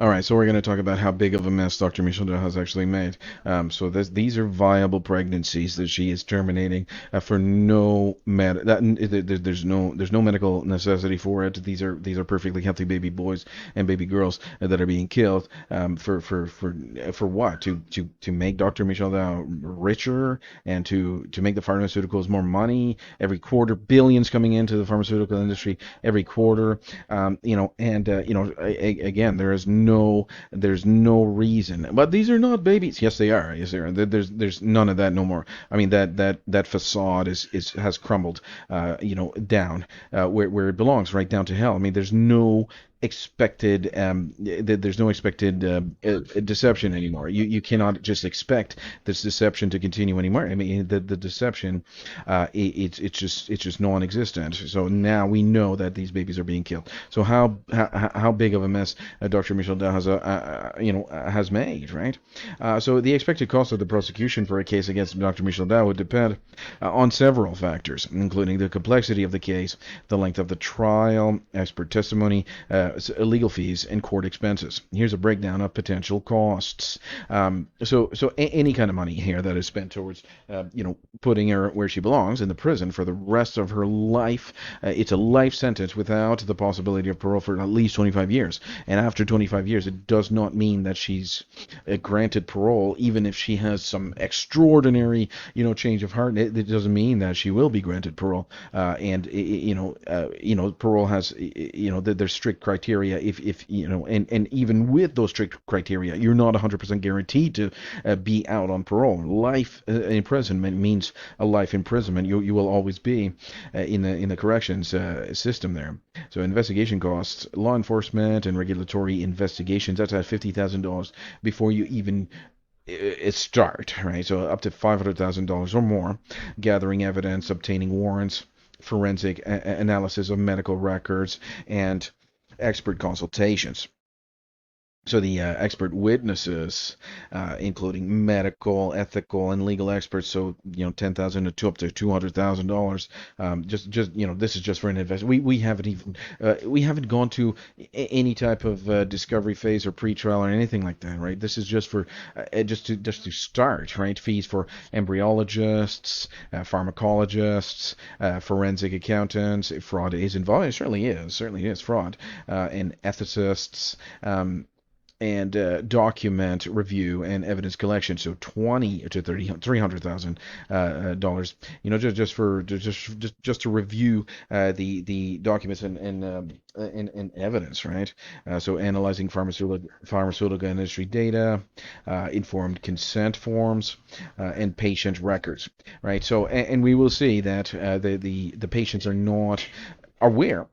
All right, so we're going to talk about how big of a mess Dr. Michelda has actually made. These are viable pregnancies that she is terminating for no there's no medical necessity for it. These are perfectly healthy baby boys and baby girls that are being killed for what? To make Dr. Michelda richer and to make the pharmaceuticals more money. Every quarter, billions coming into the pharmaceutical industry every quarter. Again, there's no reason. But these are not babies. Yes, they are. Yes, they are. There's none of that no more. I mean, that facade is has crumbled, down where it belongs, right down to hell. I mean, there's no expected deception anymore. You cannot just expect this deception to continue anymore. I mean, the deception, it's just non-existent. So now we know that these babies are being killed. So how big of a mess Dr. Michel Dell has made, right? So the expected cost of the prosecution for a case against Dr. Michel Dell would depend on several factors, including the complexity of the case, the length of the trial, expert testimony, legal fees, and court expenses. Here's a breakdown of potential costs. Any kind of money here that is spent towards, putting her where she belongs in the prison for the rest of her life. It's a life sentence without the possibility of parole for at least 25 years. And after 25 years, it does not mean that she's granted parole, even if she has some extraordinary, change of heart. It doesn't mean that she will be granted parole. Parole has, there's strict criteria. If and even with those strict criteria, you're not 100% guaranteed to be out on parole. Life imprisonment means a life imprisonment. You will always be in the corrections system there. So investigation costs, law enforcement and regulatory investigations, that's at $50,000 before you even start, right? So up to $500,000 or more, gathering evidence, obtaining warrants, forensic analysis of medical records, and expert consultations. So the expert witnesses, including medical, ethical, and legal experts, so $10,000 to up to $200,000. This is just for an investment. We haven't gone to any type of discovery phase or pre-trial or anything like that, right? This is just for just to start, right? Fees for embryologists, pharmacologists, forensic accountants. If fraud is involved, it certainly is fraud, and ethicists. And document review and evidence collection. So 20 to 30, $300,000 dollars. Just to review the documents and evidence, right? So analyzing pharmaceutical industry data, informed consent forms, and patient records, right? So and we will see that the patients are not aware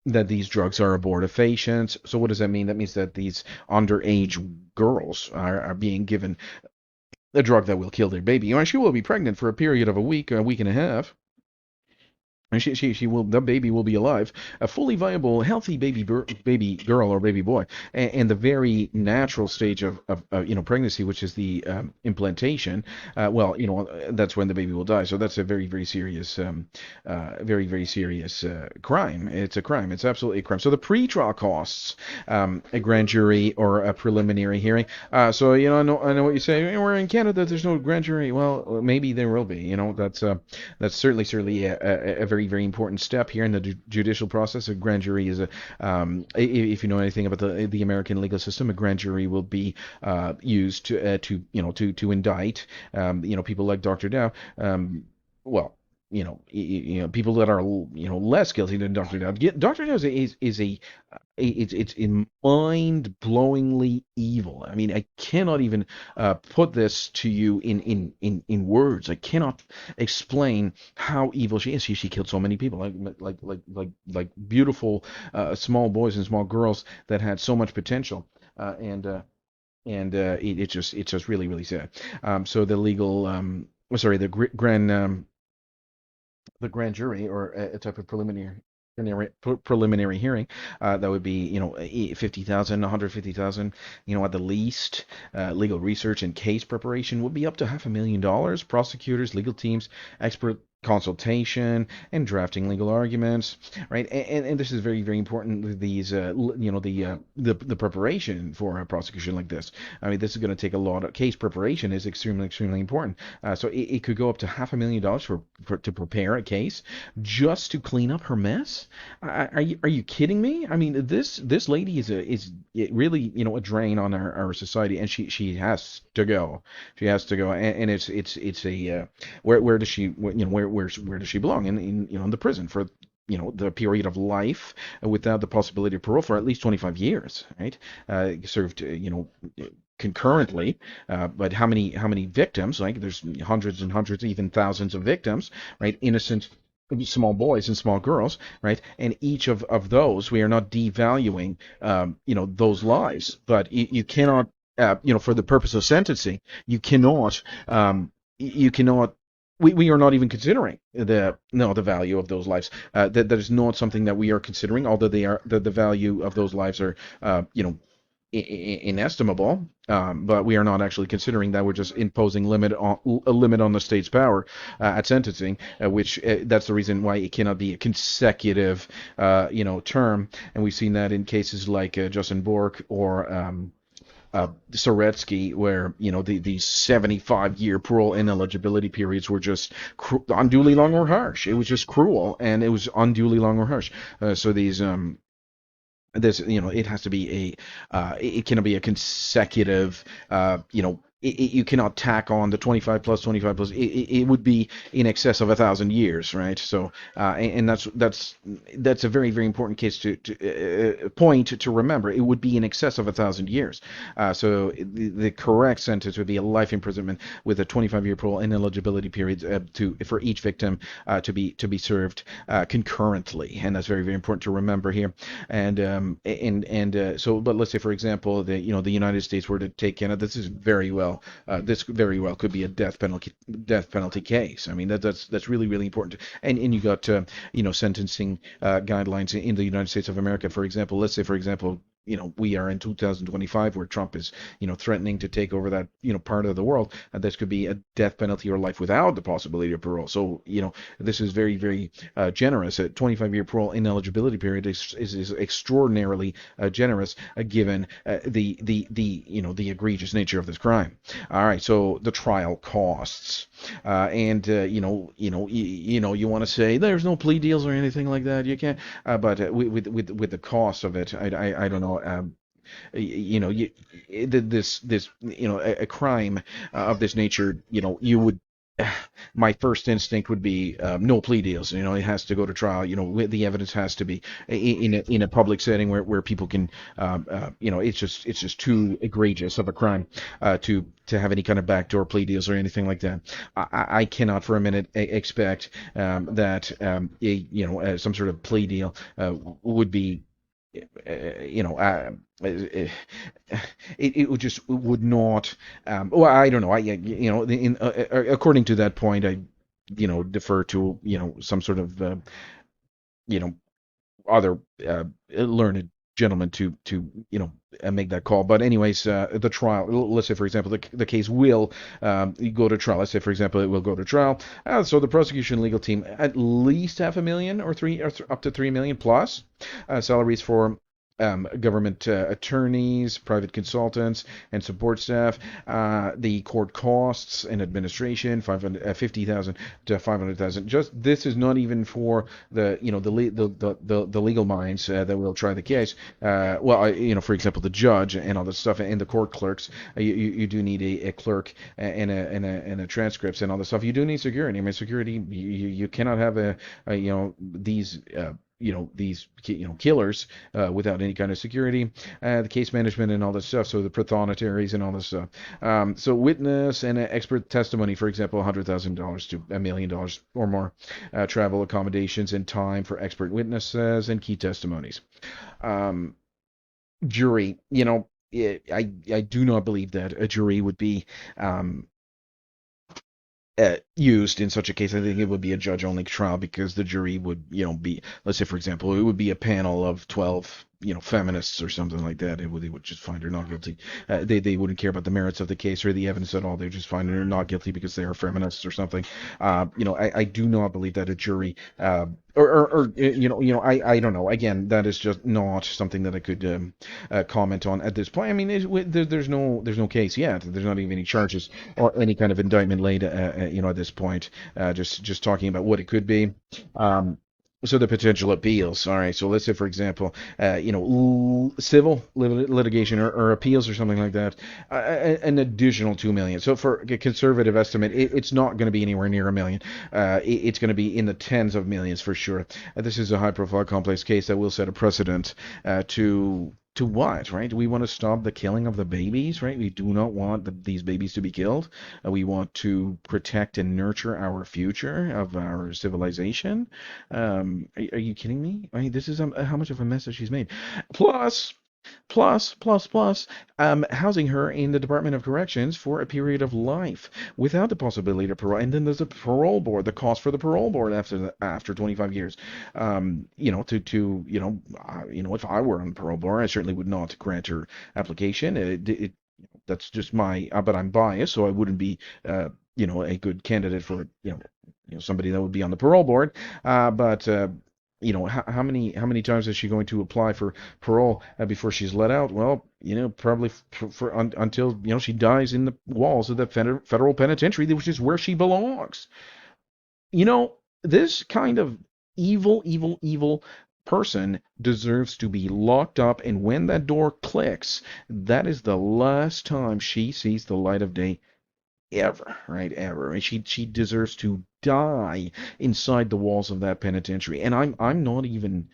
that these drugs are abortifacients. So what does that mean? That means that these underage girls are being given a drug that will kill their baby. She will be pregnant for a period of a week and a half. And she will the baby will be alive, a fully viable, healthy baby girl or baby boy, and the very natural stage of pregnancy, which is the implantation. That's when the baby will die. So that's a very serious crime. It's a crime. It's absolutely a crime. So the pre-trial costs, a grand jury or a preliminary hearing. I know what you say. We're in Canada. There's no grand jury. Well, maybe there will be. That's certainly a very important step here in the judicial process. A grand jury is if you know anything about the American legal system, a grand jury will be used to indict people like Dr. Dow. Well, people that are less guilty than Dr. Dow. Dr. Dow is a it's mind-blowingly evil. I mean, I cannot even put this to you in words. I cannot explain how evil she is. She killed so many people, like beautiful small boys and small girls that had so much potential, it's just really sad. So the legal sorry the grand jury or a type of preliminary hearing, that would be 50,000, 150,000, at the least. Legal research and case preparation would be up to $500,000. Prosecutors, legal teams, expert consultation and drafting legal arguments, right? And this is very, very important. These, the preparation for a prosecution like this. I mean, this is going to take a lot of case preparation is extremely, extremely important. So it could go up to $500,000 to prepare a case just to clean up her mess. Are you kidding me? I mean, this lady is really a drain on our society, and she has to go. She has to go, and it's a where does she where does she belong in the prison for the period of life without the possibility of parole for at least 25 years, right? Served concurrently, but how many victims? Like there's hundreds and hundreds, even thousands of victims, right? Innocent small boys and small girls, right? And each of those, we are not devaluing, those lives, but you cannot, for the purpose of sentencing, you cannot, you cannot. We are not even considering the value of those lives. That is not something that we are considering, although they are the value of those lives are, inestimable, but we are not actually considering that. We're just imposing a limit on the state's power at sentencing, which that's the reason why it cannot be a consecutive, term. And we've seen that in cases like Justin Bork or Soretsky, where these 75-year parole ineligibility periods were just unduly long or harsh. It was just cruel, and it was unduly long or harsh. So these this it has to be it cannot be a consecutive you cannot tack on the 25 plus 25 plus. It would be in excess of 1,000 years, right? So and that's a very, very important case to point to remember. It would be in excess of 1,000 years. So the correct sentence would be a life imprisonment with a 25-year parole ineligibility period for each victim to be served concurrently, and that's very, very important to remember here. So, but let's say, for example, the United States were to take Canada. This very well could be a death penalty case. I mean, that's really, really important. And you got sentencing guidelines in the United States of America. For example, let's say, for example, we are in 2025, where Trump is, threatening to take over that, part of the world. This could be a death penalty or life without the possibility of parole. So, this is very, very generous. A 25-year parole ineligibility period is extraordinarily generous, given the egregious nature of this crime. All right. So the trial costs, and you want to say there's no plea deals or anything like that. You can't. But with the cost of it, I don't know. This a crime of this nature, you would. My first instinct would be no plea deals. It has to go to trial. The evidence has to be in a public setting where people can. It's just too egregious of a crime to have any kind of backdoor plea deals or anything like that. I cannot for a minute expect that some sort of plea deal would be it would not. Well, I don't know. According to that point, I defer to some sort of you know other learned gentleman to make that call. But anyways, the trial. Let's say, for example, the case will go to trial. Let's say, for example, it will go to trial. So the prosecution legal team, at least $500,000 or up to $3 million plus salaries for government attorneys, private consultants, and support staff. The court costs and administration, 50,000 to 500,000. Just this is not even for the legal minds that will try the case. For example, the judge and all this stuff, and the court clerks. You do need a clerk and a transcripts and all this stuff. You do need security. I mean, security. You cannot have these killers without any kind of security, the case management and all this stuff, so the prothonotaries and all this stuff. So witness and expert testimony, for example, $100,000 to $1 million or more, travel accommodations and time for expert witnesses and key testimonies. Jury, I do not believe that a jury would be used in such a case. I think it would be a judge-only trial, because the jury would, be, let's say, for example, it would be a panel of 12, feminists or something like that. They would just find her not guilty. They wouldn't care about the merits of the case or the evidence at all. They just find her not guilty because they are feminists or something. I do not believe that a jury. I don't know. Again, that is just not something that I could comment on at this point. I mean, there's no case yet. There's not even any charges or any kind of indictment laid, at this point. Just talking about what it could be. Um, so the potential appeals. All right. So let's say, for example, civil litigation or appeals or something like that, an additional 2 million. So for a conservative estimate, it's not going to be anywhere near a million. It's going to be in the tens of millions for sure. This is a high-profile, complex case that will set a precedent to what, right? We want to stop the killing of the babies, right? We do not want these babies to be killed. We want to protect and nurture our future of our civilization. Are you kidding me? I mean, this is how much of a mess that she's made. Plus, plus, housing her in the Department of Corrections for a period of life without the possibility of parole. And then there's a parole board, the cost for the parole board after 25 years. If I were on the parole board, I certainly would not grant her application. That's just but I'm biased, so I wouldn't be, a good candidate for, somebody that would be on the parole board. But how many times is she going to apply for parole before she's let out? Well, probably until she dies in the walls of the federal penitentiary, which is where she belongs. This kind of evil person deserves to be locked up, and when that door clicks, that is the last time she sees the light of day ever, right? Ever. And she deserves to die inside the walls of that penitentiary. And I'm not even.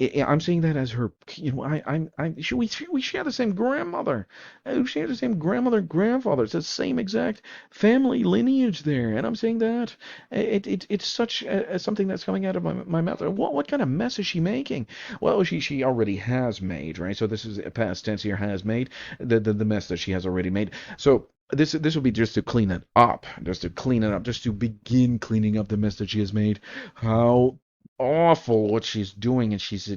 I'm saying that as her. We share the same grandmother. We share the same grandmother, grandfather. It's the same exact family lineage there. And I'm saying that it's such something that's coming out of my mouth. What kind of mess is she making? Well, she already has made, right? So this is a past tense here, has made the mess that she has already made. So this will be just to clean it up, just to begin cleaning up the mess that she has made. How awful what she's doing, and she's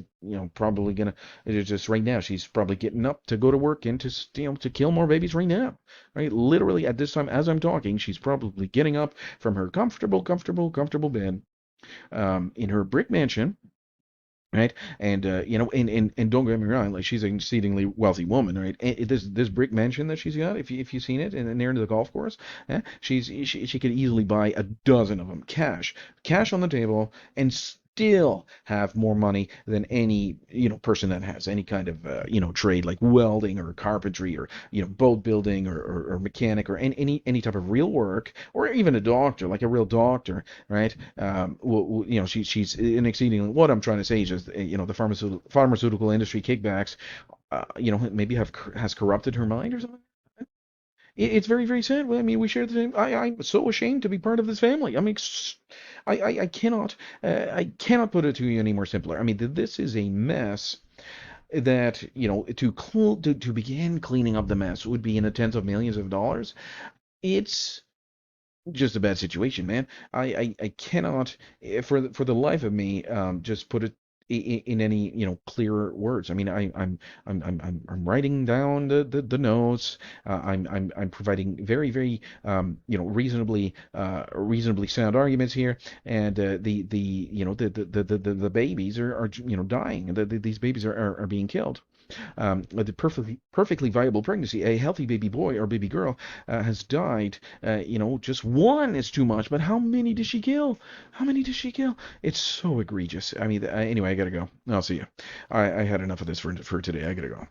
probably gonna just right now she's probably getting up to go to work and to kill more babies right now, right? Literally at this time as I'm talking, she's probably getting up from her comfortable bed in her brick mansion. Right, and and don't get me wrong, like she's an exceedingly wealthy woman, right? And this brick mansion that she's got, if you've seen it, and near to the golf course, she could easily buy a dozen of them, cash on the table, and still have more money than any person that has any kind of trade like welding or carpentry or boat building or mechanic or any type of real work, or even a doctor, like a real doctor, right? She's an exceedingly, what I'm trying to say is just the pharmaceutical industry kickbacks, maybe has corrupted her mind or something. It's very, very sad. I mean, we share the same. I'm so ashamed to be part of this family. I mean, I cannot put it to you any more simpler. I mean, this is a mess that to begin cleaning up the mess would be in the tens of millions of dollars. It's just a bad situation, man. I cannot, for the life of me, just put it in any clearer words. I mean, I'm writing down the notes. I'm providing very, very reasonably sound arguments here, and the babies are dying. These babies are being killed. The perfectly viable pregnancy, a healthy baby boy or baby girl has died. Just one is too much, but how many did she kill? How many did she kill? It's so egregious. I mean, anyway, I gotta go. I'll see you. I had enough of this for today. I gotta go.